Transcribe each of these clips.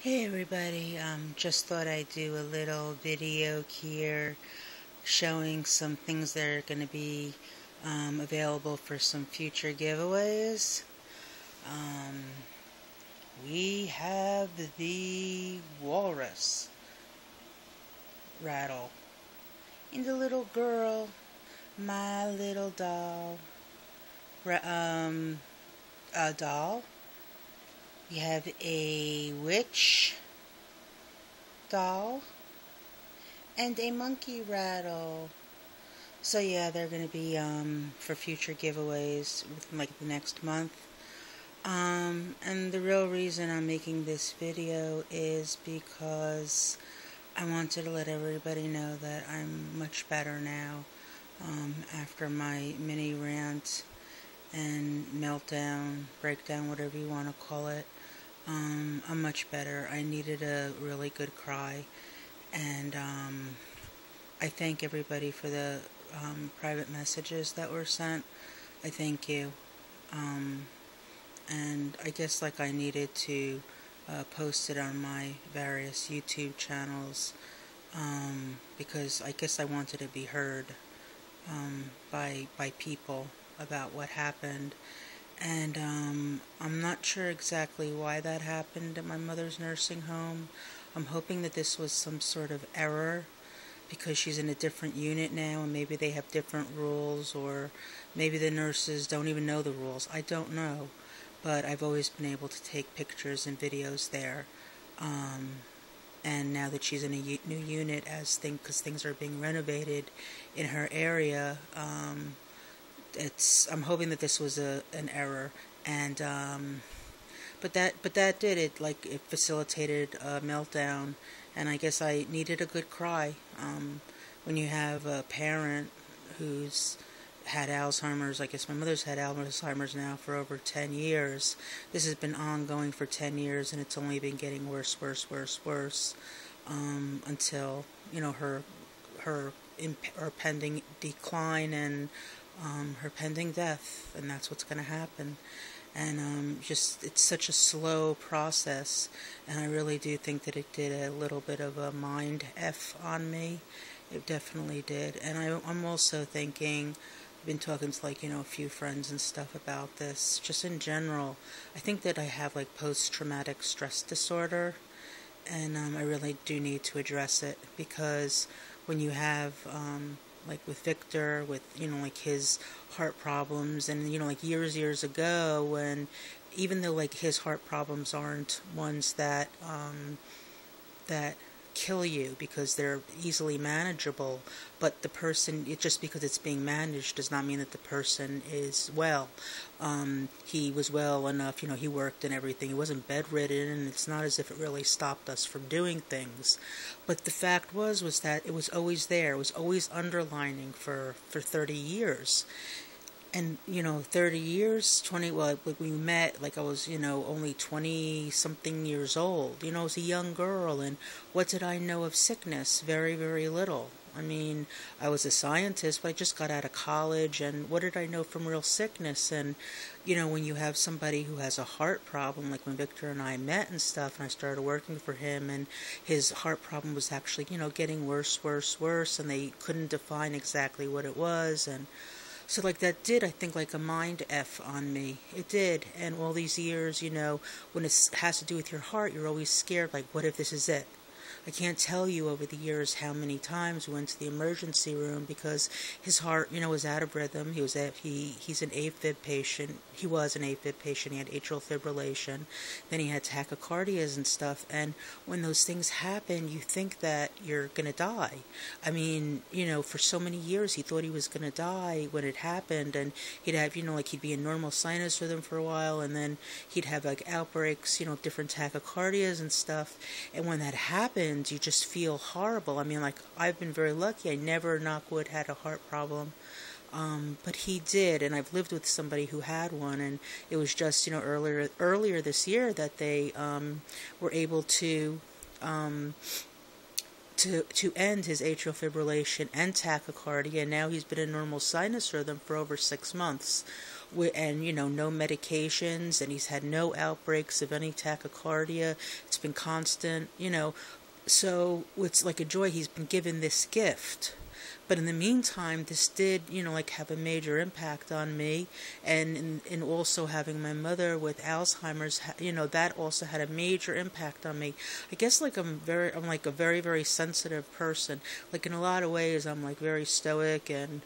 Hey everybody, just thought I'd do a little video here showing some things that are going to be available for some future giveaways. Um, we have the walrus rattle and the little girl, my little doll, doll. We have a witch doll and a monkey rattle. So yeah, they're going to be for future giveaways within like the next month. And the real reason I'm making this video is because I wanted to let everybody know that I'm much better now after my mini rant and meltdown, breakdown, whatever you want to call it. I'm much better. I needed a really good cry, and I thank everybody for the private messages that were sent. I thank you. And I guess like I needed to post it on my various YouTube channels because I guess I wanted to be heard by people about what happened. And I'm not sure exactly why that happened at my mother's nursing home. I'm hoping that this was some sort of error because she's in a different unit now and maybe they have different rules, or maybe the nurses don't even know the rules. I don't know. But I've always been able to take pictures and videos there. And now that she's in a new unit, because things are being renovated in her area, I'm hoping that this was an error, and but that did it. Like, it facilitated a meltdown, and I guess I needed a good cry. When you have a parent who's had Alzheimer's, I guess my mother's had Alzheimer's now for over 10 years. This has been ongoing for 10 years, and it's only been getting worse, until her pending decline and her pending death, and that's what's going to happen. And it's such a slow process, and I really do think that it did a little bit of a mind F on me. It definitely did. And I'm also thinking, I've been talking to a few friends and stuff about this, just in general. I think that I have post-traumatic stress disorder, and I really do need to address it, because when you have with Victor, with his heart problems, and years ago, when even though his heart problems aren't ones that kill you because they're easily manageable, but the person, just because it's being managed does not mean that the person is well. He was well enough, he worked and everything. He wasn't bedridden, and it's not as if it really stopped us from doing things. But the fact was that it was always there. It was always underlining for 30 years. And, 30 years, we met, I was, only 20-something years old. I was a young girl, and what did I know of sickness? Very, very little. I mean, I was a scientist, but I just got out of college, and what did I know from real sickness? And, when you have somebody who has a heart problem, like when Victor and I met and stuff, and I started working for him, and his heart problem was actually, getting worse, and they couldn't define exactly what it was, and so that did, I think, a mind F on me. It did. And all these years, when it has to do with your heart, you're always scared, what if this is it? I can't tell you over the years how many times we went to the emergency room because his heart, was out of rhythm. He's an AFib patient. He was an AFib patient. He had atrial fibrillation. Then he had tachycardias and stuff. And when those things happen, you think that you're going to die. I mean, for so many years he thought he was going to die when it happened. And he'd have, he'd be in normal sinus rhythm for a while. And then he'd have outbreaks, different tachycardias and stuff. And when that happened, you just feel horrible. I mean, I've been very lucky. I never, knock wood, had a heart problem. But he did, and I've lived with somebody who had one, and it was just, earlier this year that they were able to end his atrial fibrillation and tachycardia, and now he's been in normal sinus rhythm for over 6 months. and no medications, and he's had no outbreaks of any tachycardia. It's been constant, so it's like a joy. He's been given this gift. But in the meantime, this did, like have a major impact on me, and in also having my mother with Alzheimer's, that also had a major impact on me. I guess like I'm like a very, very sensitive person. Like in a lot of ways, I'm like very stoic, and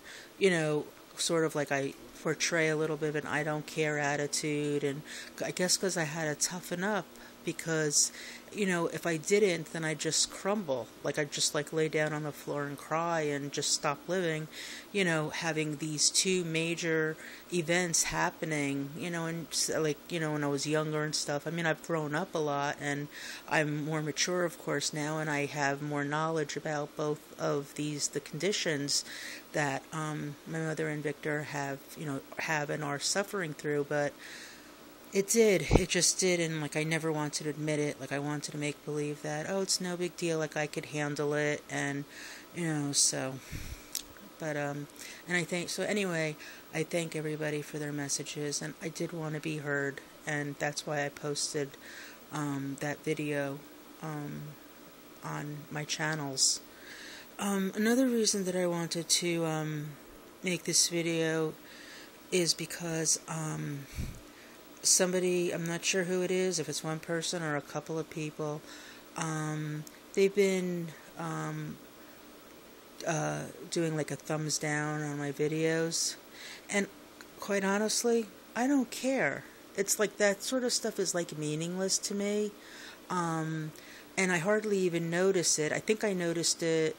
sort of like I portray a little bit of an I don't care attitude, and I guess because I had to toughen up, because if I didn't, then I'd just crumble. Like I'd just like lay down on the floor and cry and just stop living, having these two major events happening, and like, when I was younger and stuff. I mean, I've grown up a lot, and I'm more mature, of course, now, and I have more knowledge about both of the conditions that my mother and Victor have and are suffering through. But it just did, and like I never wanted to admit it. Like I wanted to make believe that, oh, it's no big deal, like I could handle it, and so. But and I think so. Anyway, I thank everybody for their messages, and I did want to be heard, and that's why I posted that video on my channels. Another reason that I wanted to make this video is because somebody, I'm not sure who it is, if it's one person or a couple of people, they've been doing like a thumbs down on my videos, and quite honestly, I don't care. It's like that sort of stuff is like meaningless to me, and I hardly even notice it. I think I noticed it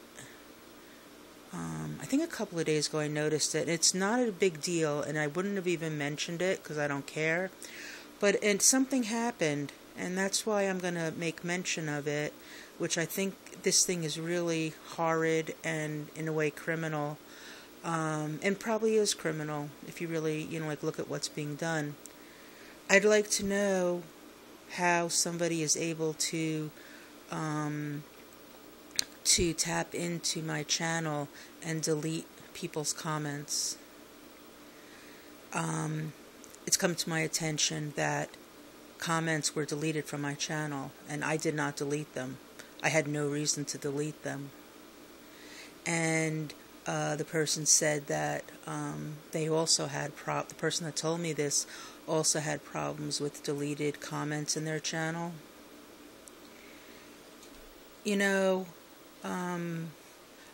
I think a couple of days ago I noticed it. It's not a big deal, and I wouldn't have even mentioned it because I don't care. And something happened, and that's why I'm going to make mention of it, which I think this thing is really horrid and, in a way, criminal. And probably is criminal if you really, like look at what's being done. I'd like to know how somebody is able to tap into my channel and delete people's comments. It's come to my attention that comments were deleted from my channel, and I did not delete them. I had no reason to delete them. And the person said that they also had the person that told me this also had problems with deleted comments in their channel.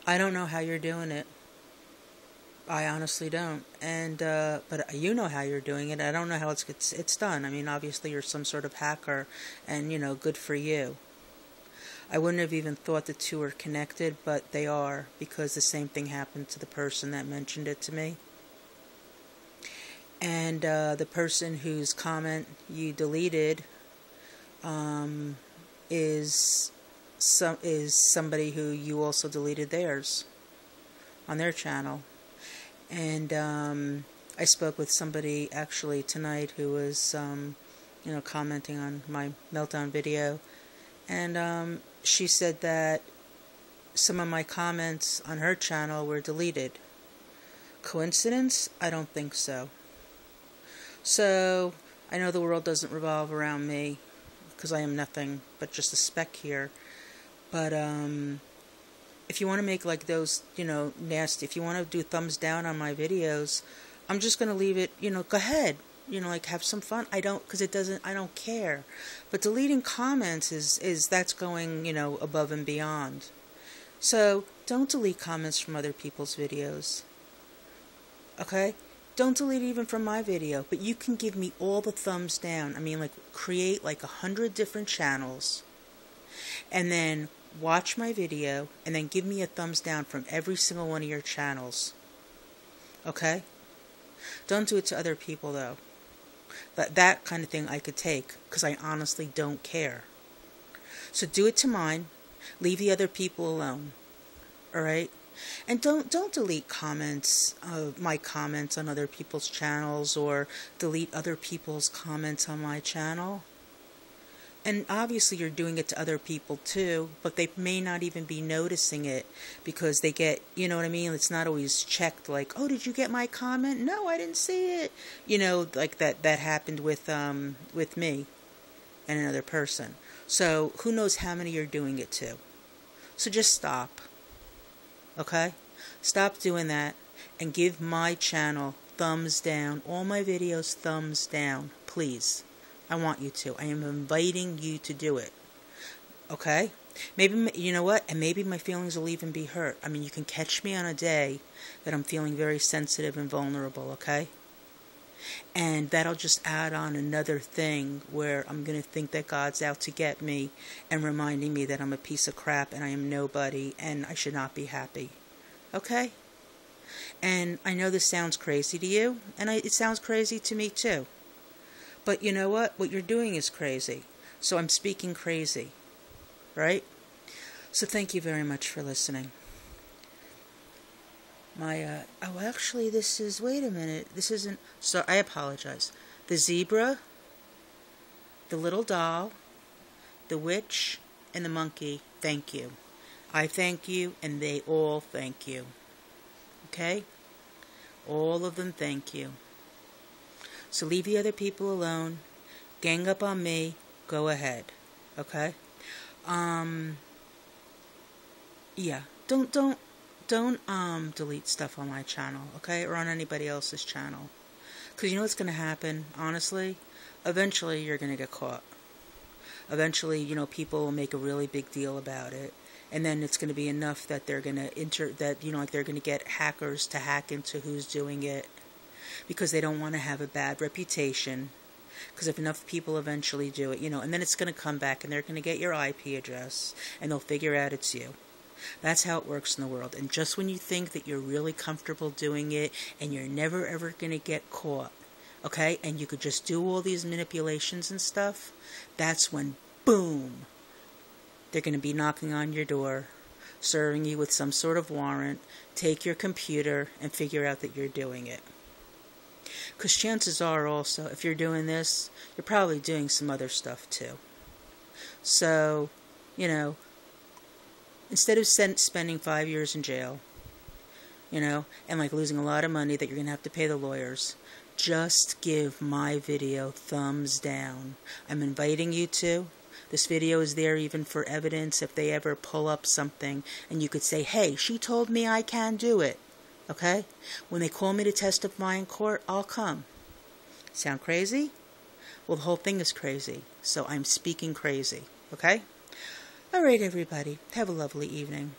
I don't know how you're doing it. I honestly don't. And but you know how you're doing it. I don't know how it's done. I mean, obviously you're some sort of hacker, and good for you. I wouldn't have even thought the two are connected, but they are, because the same thing happened to the person that mentioned it to me. And the person whose comment you deleted is somebody who you also deleted theirs on their channel. And I spoke with somebody actually tonight who was commenting on my meltdown video, and she said that some of my comments on her channel were deleted. Coincidence? I don't think so. So I know the world doesn't revolve around me, because I am nothing but just a speck here. But if you want to make like those, nasty, if you want to do thumbs down on my videos, I'm just going to leave it, go ahead, like have some fun. I don't care. But deleting comments that's going, above and beyond. So don't delete comments from other people's videos. Okay? Don't delete even from my video, but you can give me all the thumbs down. I mean, like, create like 100 different channels, and then watch my video, and then give me a thumbs down from every single one of your channels. Okay? Don't do it to other people, though. That kind of thing I could take, because I honestly don't care. So do it to mine. Leave the other people alone. Alright? And don't delete comments, my comments on other people's channels, or delete other people's comments on my channel. And obviously you're doing it to other people too, but they may not even be noticing it because they get, you know what I mean? It's not always checked like, oh, did you get my comment? No, I didn't see it. You know, like that happened with me and another person. So who knows how many you're doing it to. So just stop. Okay? Stop doing that and give my channel thumbs down. All my videos thumbs down, please. I want you to. I am inviting you to do it. Okay? Maybe, you know what? And maybe my feelings will even be hurt. I mean, you can catch me on a day that I'm feeling very sensitive and vulnerable, okay? And that'll just add on another thing where I'm going to think that God's out to get me and reminding me that I'm a piece of crap and I am nobody and I should not be happy. Okay? And I know this sounds crazy to you, and it sounds crazy to me too. But you know what? What you're doing is crazy. So I'm speaking crazy. Right? So thank you very much for listening. Oh, actually, this is, wait a minute. This isn't, so I apologize. The zebra, the little doll, the witch, and the monkey, thank you. I thank you, and they all thank you. Okay? All of them thank you. So leave the other people alone. Gang up on me. Go ahead. Okay? Yeah. Don't delete stuff on my channel, okay? Or on anybody else's channel. Because you know what's going to happen, honestly? Eventually you're going to get caught. Eventually, you know, people will make a really big deal about it. And then it's going to be enough that they're going to like they're going to get hackers to hack into who's doing it. Because they don't want to have a bad reputation. Because if enough people eventually do it, you know, and then it's going to come back and they're going to get your IP address and they'll figure out it's you. That's how it works in the world. And just when you think that you're really comfortable doing it and you're never ever going to get caught, okay, and you could just do all these manipulations and stuff, that's when, boom, they're going to be knocking on your door, serving you with some sort of warrant, take your computer, and figure out that you're doing it. Because chances are also, if you're doing this, you're probably doing some other stuff too. So, you know, instead of spending 5 years in jail, you know, and like losing a lot of money that you're going to have to pay the lawyers, just give my video thumbs down. I'm inviting you to. This video is there even for evidence if they ever pull up something and you could say, hey, she told me I can do it. Okay? When they call me to testify in court, I'll come. Sound crazy? Well, the whole thing is crazy. So I'm speaking crazy. Okay? All right, everybody. Have a lovely evening.